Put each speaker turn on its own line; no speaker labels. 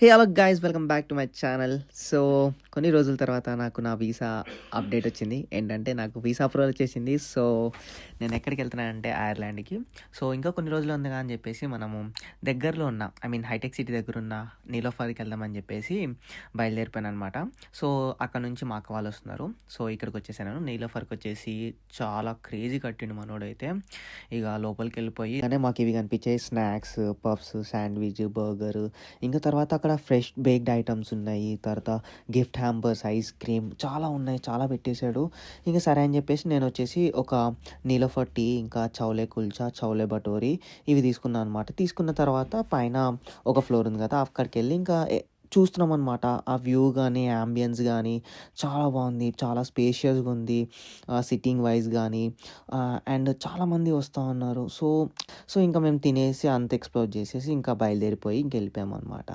Hello guys, welcome back to my channel. So కొన్ని రోజుల తర్వాత నాకు నా వీసా అప్డేట్ వచ్చింది. ఏంటంటే నాకు వీసా అప్రూవల్ వచ్చేసింది. సో నేను ఎక్కడికి వెళ్తున్నానంటే ఐర్లాండ్కి. సో ఇంకా కొన్ని రోజులు ఉంది అని చెప్పేసి మనము దగ్గరలో ఉన్న హైటెక్ సిటీ దగ్గర ఉన్న నీలోఫర్కి వెళ్దామని చెప్పేసి బయలుదేరిపోయాను అనమాట. సో అక్కడ నుంచి మా అక్క వాళ్ళు వస్తున్నారు. సో ఇక్కడికి వచ్చేసాను. నీలోఫర్కి వచ్చేసి చాలా క్రేజీ కట్టిండు మనోడైతే. ఇక లోపలికి వెళ్ళిపోయి అంటే మాకు ఇవి కనిపించాయి, స్నాక్స్, పఫ్స్, శాండ్విచ్, బర్గర్. ఇంకా తర్వాత అక్కడ ఫ్రెష్ బేక్డ్ ఐటమ్స్ ఉన్నాయి. తర్వాత గిఫ్ట్ హ్యాంపర్స్, ఐస్ క్రీమ్ చాలా ఉన్నాయి, చాలా పెట్టేశాడు. ఇంకా సరే అని చెప్పేసి నేను వచ్చేసి ఒక నీలోఫర్ టీ, ఇంకా చౌలే కుల్చా, చౌలే భటోరీ ఇవి తీసుకున్నాను అనమాట. తీసుకున్న తర్వాత పైన ఒక ఫ్లోర్ ఉంది కదా, అక్కడికి వెళ్ళి ఇంకా చూస్తున్నాం అనమాట. ఆ వ్యూ కానీ యాంబియన్స్ కానీ చాలా బాగుంది, చాలా స్పేషియస్గా ఉంది సిట్టింగ్ వైజ్ కానీ. అండ్ చాలామంది వస్తూ ఉన్నారు. సో ఇంకా మేము తినేసి అంత ఎక్స్ప్లోర్ చేసేసి ఇంకా బయలుదేరిపోయి ఇంక వెళ్ళిపోయామన్నమాట.